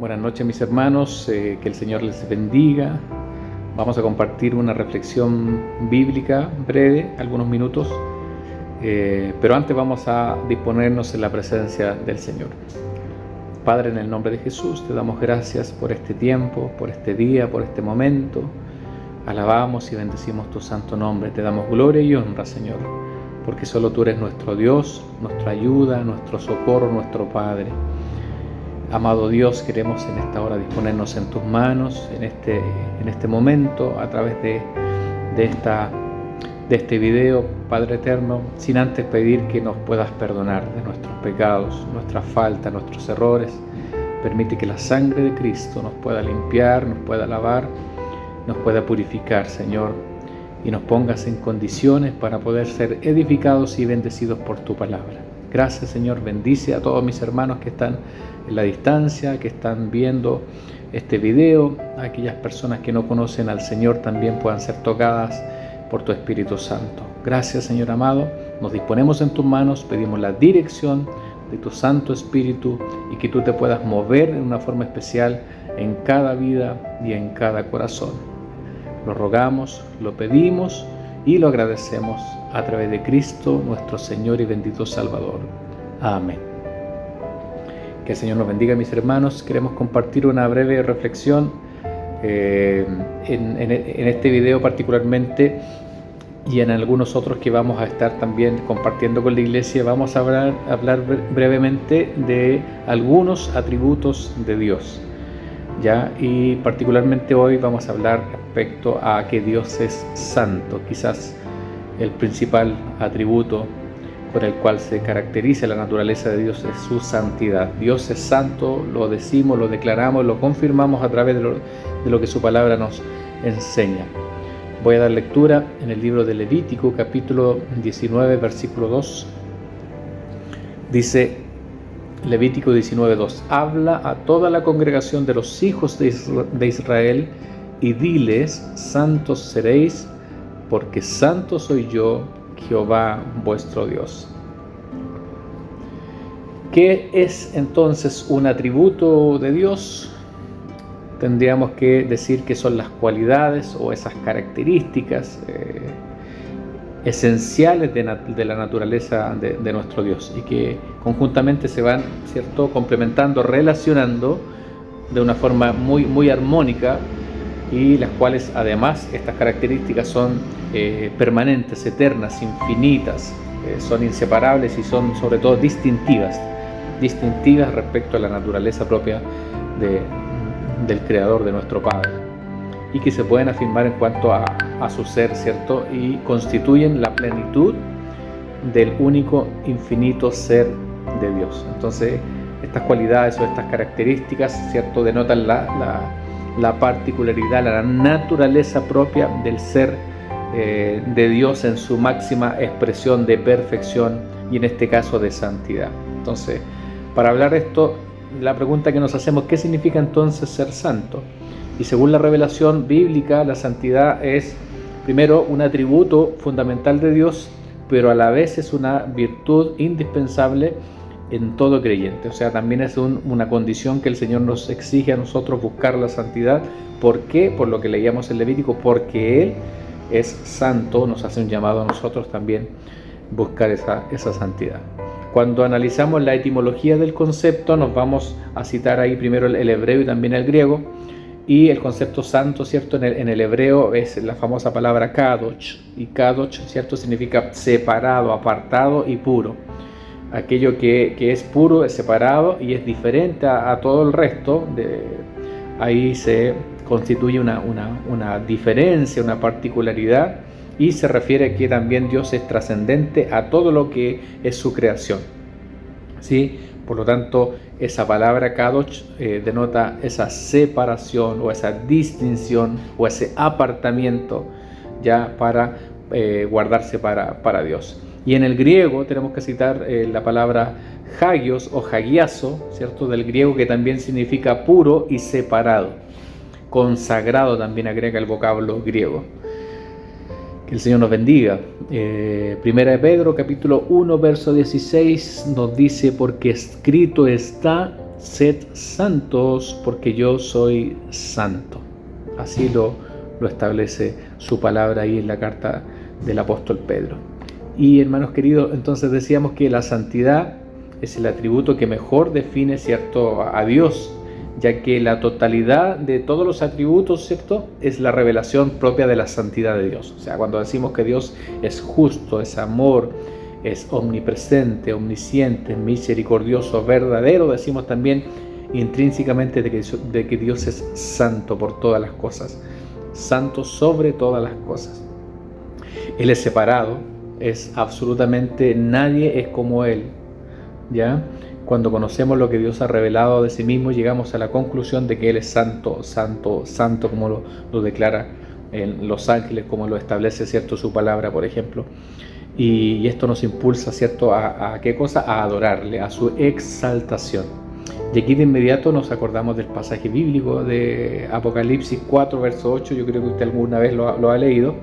Buenas noches, mis hermanos, que el Señor les bendiga. Vamos a compartir una reflexión bíblica breve, algunos minutos, pero antes vamos a disponernos en la presencia del Señor. Padre, en el nombre de Jesús, te damos gracias por este tiempo, por este día, por este momento. Alabamos y bendecimos tu santo nombre. Te damos gloria y honra, Señor, porque solo tú eres nuestro Dios, nuestra ayuda, nuestro socorro, nuestro Padre. Amado Dios, queremos en esta hora disponernos en tus manos, en este momento, a través de este video, Padre eterno, sin antes pedir que nos puedas perdonar de nuestros pecados, nuestras faltas, nuestros errores. Permite que la sangre de Cristo nos pueda limpiar, nos pueda lavar, nos pueda purificar, Señor, y nos pongas en condiciones para poder ser edificados y bendecidos por tu palabra. Gracias, Señor. Bendice a todos mis hermanos que están en la distancia, que están viendo este video. A aquellas personas que no conocen al Señor también puedan ser tocadas por tu Espíritu Santo. Gracias, Señor amado. Nos disponemos en tus manos, pedimos la dirección de tu Santo Espíritu y que tú te puedas mover en una forma especial en cada vida y en cada corazón. Lo rogamos, lo pedimos y lo agradecemos a través de Cristo, nuestro Señor y bendito Salvador. Amén. Que el Señor nos bendiga, mis hermanos. Queremos compartir una breve reflexión en este video particularmente, y en algunos otros que vamos a estar también compartiendo con la iglesia. Vamos a hablar brevemente de algunos atributos de Dios, ¿ya? Y particularmente hoy vamos a hablar respecto a que Dios es santo. Quizás el principal atributo con el cual se caracteriza la naturaleza de Dios es su santidad. Dios es santo, lo decimos, lo declaramos, lo confirmamos a través de lo que su palabra nos enseña. Voy a dar lectura en el libro de Levítico, capítulo 19, versículo 2. Dice Levítico 19:2: habla a toda la congregación de los hijos de Israel y diles: santos seréis, porque santo soy yo, Jehová vuestro Dios. ¿Qué es entonces un atributo de Dios? Tendríamos que decir que son las cualidades o esas características esenciales de la naturaleza de nuestro Dios, y que conjuntamente se van, ¿cierto?, complementando, relacionando de una forma muy armónica, y las cuales además estas características son permanentes, eternas, infinitas, son inseparables y son sobre todo distintivas respecto a la naturaleza propia del Creador, de nuestro Padre, y que se pueden afirmar en cuanto a su ser, ¿cierto?, y constituyen la plenitud del único infinito ser de Dios. Entonces, estas cualidades o estas características, ¿cierto?, denotan la particularidad, la naturaleza propia del ser de Dios en su máxima expresión de perfección y en este caso de santidad. Entonces, para hablar de esto, la pregunta que nos hacemos: ¿qué significa entonces ser santo? Y según la revelación bíblica, la santidad es primero un atributo fundamental de Dios, pero a la vez es una virtud indispensable en todo creyente. O sea, también es una condición que el Señor nos exige a nosotros buscar la santidad. ¿Por qué? Por lo que leíamos en Levítico, porque Él es santo, nos hace un llamado a nosotros también buscar esa santidad. Cuando analizamos la etimología del concepto, nos vamos a citar ahí primero el hebreo y también el griego. Y el concepto santo, ¿cierto?, en el hebreo es la famosa palabra kadosh, y kadosh, ¿cierto?, significa separado, apartado y puro. Aquello que es puro, es separado y es diferente a todo el resto, ahí se constituye una diferencia, una particularidad, y se refiere que también Dios es trascendente a todo lo que es su creación, ¿sí? Por lo tanto, esa palabra kadosh denota esa separación o esa distinción o ese apartamiento ya para guardarse para Dios. Y en el griego tenemos que citar la palabra hagios o hagiazo, ¿cierto?, del griego, que también significa puro y separado. Consagrado también agrega el vocablo griego. Que el Señor nos bendiga. Primera de Pedro, capítulo 1, verso 16, nos dice: porque escrito está, sed santos porque yo soy santo. Así lo establece su palabra ahí en la carta del apóstol Pedro. Y hermanos queridos, entonces decíamos que la santidad es el atributo que mejor define, ¿cierto?, a Dios, ya que la totalidad de todos los atributos, ¿cierto?, es la revelación propia de la santidad de Dios. O sea, cuando decimos que Dios es justo, es amor, es omnipresente, omnisciente, misericordioso, verdadero, decimos también intrínsecamente de que Dios es santo por todas las cosas, santo sobre todas las cosas. Él es separado, es absolutamente nadie es como Él, ¿ya? Cuando conocemos lo que Dios ha revelado de sí mismo, llegamos a la conclusión de que Él es santo, santo, santo, como lo declara en los ángeles, como lo establece, ¿cierto?, su palabra, por ejemplo. Y esto nos impulsa, ¿cierto?, ¿a qué cosa? A adorarle, a su exaltación. Y aquí de inmediato nos acordamos del pasaje bíblico de Apocalipsis 4, verso 8, yo creo que usted alguna vez lo ha leído,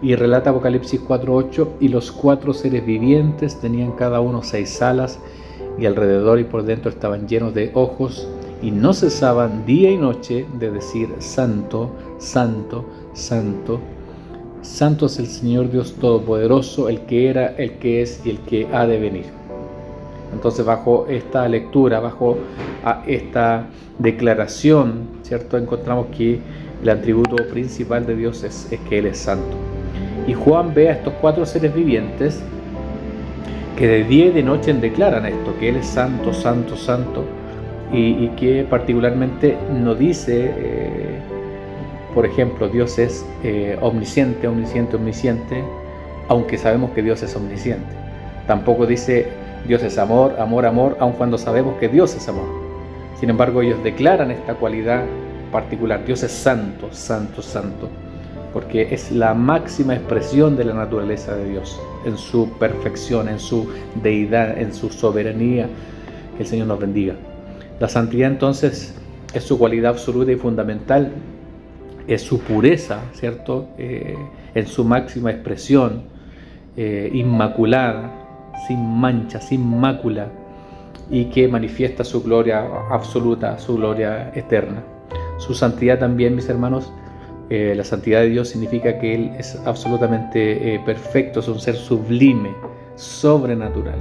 y relata Apocalipsis 4:8, y los 4 seres vivientes tenían cada uno 6 alas, y alrededor y por dentro estaban llenos de ojos, y no cesaban día y noche de decir: Santo, Santo, Santo, Santo es el Señor Dios Todopoderoso, el que era, el que es y el que ha de venir. Entonces, bajo esta lectura, bajo esta declaración, ¿cierto?, encontramos que el atributo principal de Dios es que Él es santo. Y Juan ve a estos 4 seres vivientes que de día y de noche declaran esto, que Él es santo, santo, santo, y que particularmente no dice, por ejemplo, Dios es omnisciente, omnisciente, omnisciente, aunque sabemos que Dios es omnisciente. Tampoco dice Dios es amor, amor, amor, aun cuando sabemos que Dios es amor. Sin embargo, ellos declaran esta cualidad particular: Dios es santo, santo, santo, porque es la máxima expresión de la naturaleza de Dios, en su perfección, en su deidad, en su soberanía. Que el Señor nos bendiga. La santidad entonces es su cualidad absoluta y fundamental, es su pureza, ¿cierto?, en su máxima expresión, inmaculada, sin mancha, sin mácula, y que manifiesta su gloria absoluta, su gloria eterna. Su santidad también, mis hermanos, la santidad de Dios significa que Él es absolutamente perfecto, es un ser sublime, sobrenatural,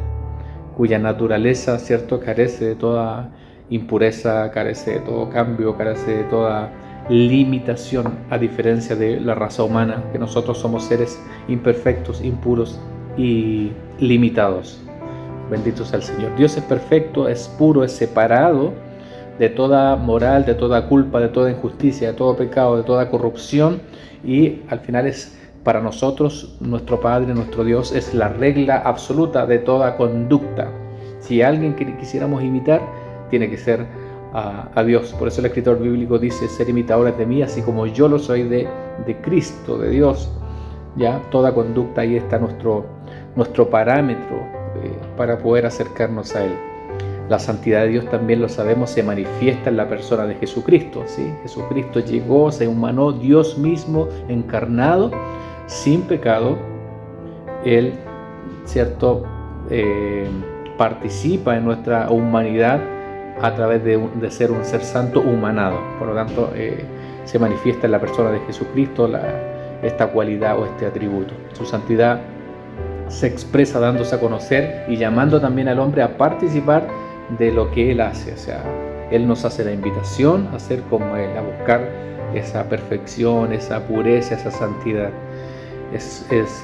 cuya naturaleza, ¿cierto?, carece de toda impureza, carece de todo cambio, carece de toda limitación, a diferencia de la raza humana, que nosotros somos seres imperfectos, impuros y limitados. Bendito sea el Señor. Dios es perfecto, es puro, es separado de toda moral, de toda culpa, de toda injusticia, de todo pecado, de toda corrupción, y al final es para nosotros, nuestro Padre, nuestro Dios, es la regla absoluta de toda conducta. Si alguien que quisiéramos imitar, tiene que ser a Dios. Por eso el escritor bíblico dice: ser imitadores de mí, así como yo lo soy de Cristo, de Dios. Ya toda conducta, ahí está nuestro parámetro para poder acercarnos a Él. La santidad de Dios, también lo sabemos, se manifiesta en la persona de Jesucristo, ¿sí? Jesucristo llegó, se humanó, Dios mismo encarnado, sin pecado. Él, ¿cierto?, participa en nuestra humanidad a través de ser un ser santo humanado. Por lo tanto, se manifiesta en la persona de Jesucristo esta cualidad o este atributo. Su santidad se expresa dándose a conocer y llamando también al hombre a participar de lo que Él hace. O sea, Él nos hace la invitación a ser como Él, a buscar esa perfección, esa pureza, esa santidad.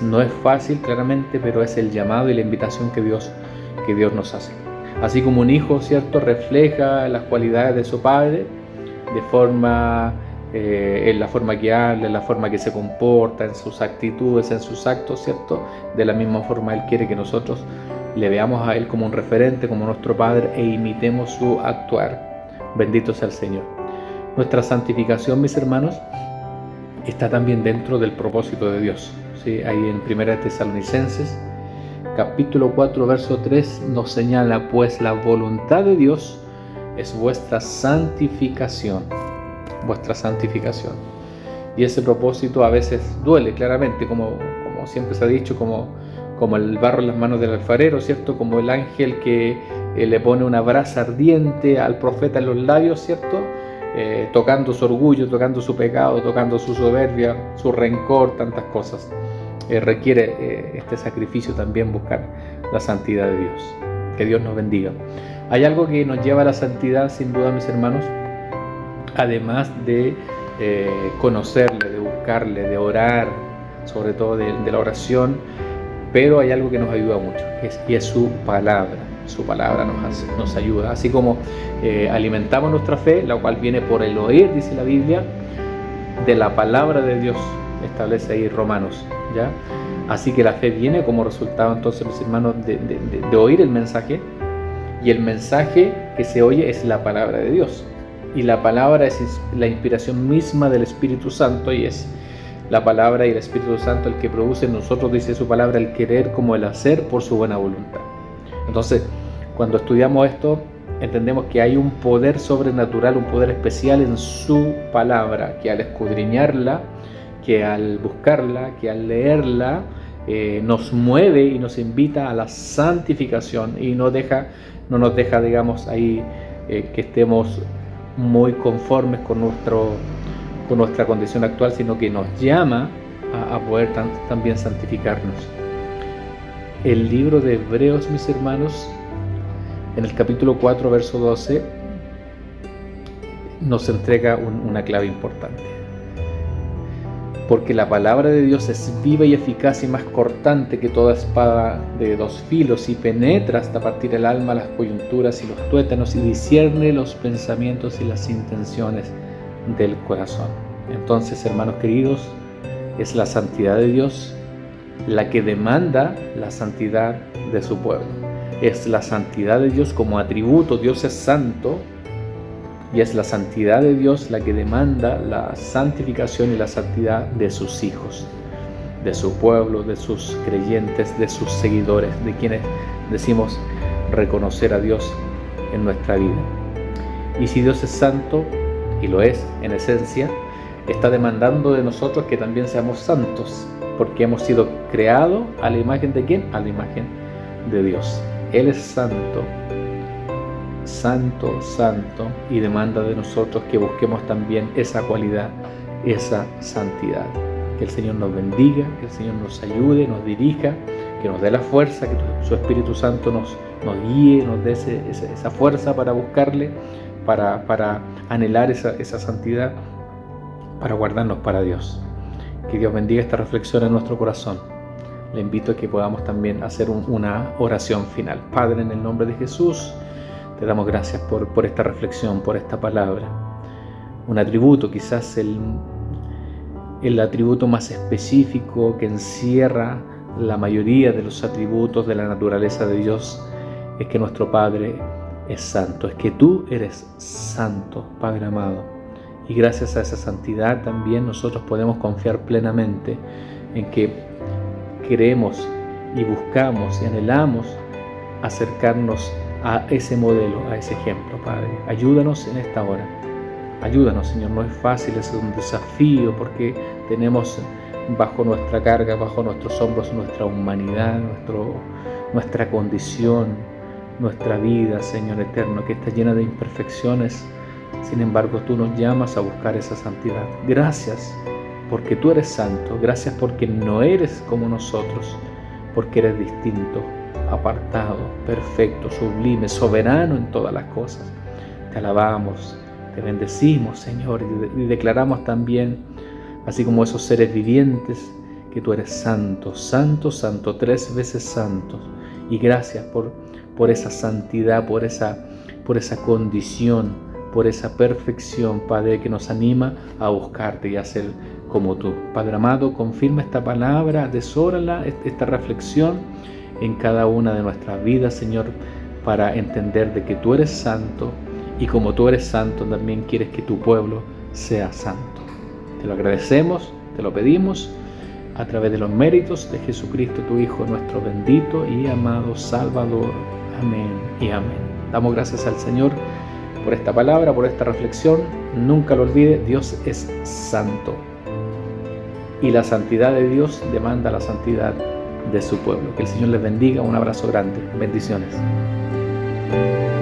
No es fácil, claramente, pero es el llamado y la invitación que Dios nos hace. Así como un hijo, ¿cierto?, refleja las cualidades de su padre de forma, en la forma que habla, en la forma que se comporta, en sus actitudes, en sus actos, ¿cierto? De la misma forma Él quiere que nosotros le veamos a Él como un referente, como nuestro Padre, e imitemos su actuar. Bendito sea el Señor. Nuestra santificación, mis hermanos, está también dentro del propósito de Dios, ¿sí? Ahí en 1 Tesalonicenses, capítulo 4, verso 3, nos señala: pues la voluntad de Dios es vuestra santificación. Vuestra santificación. Y ese propósito a veces duele, claramente, como siempre se ha dicho, como el barro en las manos del alfarero, ¿cierto? Como el ángel que le pone una brasa ardiente al profeta en los labios, ¿cierto? Tocando su orgullo, tocando su pecado, tocando su soberbia, su rencor, tantas cosas. Requiere este sacrificio también buscar la santidad de Dios. Que Dios nos bendiga. Hay algo que nos lleva a la santidad, sin duda, mis hermanos, además de conocerle, de buscarle, de orar, sobre todo de la oración, pero hay algo que nos ayuda mucho, y es su palabra. Su palabra nos ayuda, así como alimentamos nuestra fe, la cual viene por el oír, dice la Biblia, de la palabra de Dios, establece ahí Romanos, ¿ya? Así que la fe viene como resultado, entonces, mis hermanos, de oír el mensaje, y el mensaje que se oye es la palabra de Dios, y la palabra es la inspiración misma del Espíritu Santo, y es la palabra y el Espíritu Santo el que produce en nosotros, dice su palabra, el querer como el hacer por su buena voluntad. Entonces, cuando estudiamos esto, entendemos que hay un poder sobrenatural, un poder especial en su palabra, que al escudriñarla, que al buscarla, que al leerla, nos mueve y nos invita a la santificación y no nos deja, digamos, ahí que estemos muy conformes con nuestra condición actual, sino que nos llama a poder también santificarnos. El libro de Hebreos, mis hermanos, en el capítulo 4, verso 12, nos entrega una clave importante. Porque la palabra de Dios es viva y eficaz y más cortante que toda espada de dos filos, y penetra hasta partir el alma, las coyunturas y los tuétanos, y discierne los pensamientos y las intenciones del corazón. Entonces, hermanos queridos, es la santidad de Dios la que demanda la santidad de su pueblo. Es la santidad de Dios como atributo. Dios es santo, y es la santidad de Dios la que demanda la santificación y la santidad de sus hijos, de su pueblo, de sus creyentes, de sus seguidores, de quienes decimos reconocer a Dios en nuestra vida. Y si Dios es santo, y lo es en esencia, está demandando de nosotros que también seamos santos, porque hemos sido creados a la imagen de ¿quién? A la imagen de Dios. Él es santo, santo, santo, y demanda de nosotros que busquemos también esa cualidad, esa santidad. Que el Señor nos bendiga, que el Señor nos ayude, nos dirija, que nos dé la fuerza, que su Espíritu Santo nos guíe, nos dé esa fuerza para buscarle, para anhelar esa santidad, para guardarnos para Dios. Que Dios bendiga esta reflexión en nuestro corazón. Le invito a que podamos también hacer una oración final. Padre, en el nombre de Jesús, te damos gracias por esta reflexión, por esta palabra. Un atributo, quizás el atributo más específico que encierra la mayoría de los atributos de la naturaleza de Dios, es que nuestro Padre es santo, es que tú eres santo, Padre amado. Y gracias a esa santidad también nosotros podemos confiar plenamente en que queremos y buscamos y anhelamos acercarnos a ese modelo, a ese ejemplo, Padre. Ayúdanos en esta hora. Ayúdanos, Señor. No es fácil, es un desafío, porque tenemos bajo nuestra carga, bajo nuestros hombros, nuestra humanidad, nuestra condición, nuestra vida, Señor eterno, que está llena de imperfecciones. Sin embargo, tú nos llamas a buscar esa santidad. Gracias porque tú eres santo. Gracias porque no eres como nosotros, porque eres distinto, apartado, perfecto, sublime, soberano en todas las cosas. Te alabamos, te bendecimos, Señor, y declaramos también, así como esos seres vivientes, que tú eres santo, santo, santo, 3 veces santo. Y gracias por esa santidad, por esa condición, por esa perfección, Padre, que nos anima a buscarte y a ser como tú. Padre amado, confirma esta palabra, atesórala, esta reflexión en cada una de nuestras vidas, Señor, para entender de que tú eres santo, y como tú eres santo, también quieres que tu pueblo sea santo. Te lo agradecemos, te lo pedimos, a través de los méritos de Jesucristo, tu Hijo, nuestro bendito y amado Salvador. Amén y amén. Damos gracias al Señor por esta palabra, por esta reflexión. Nunca lo olvide, Dios es santo, y la santidad de Dios demanda la santidad de su pueblo. Que el Señor les bendiga. Un abrazo grande. Bendiciones. Chao.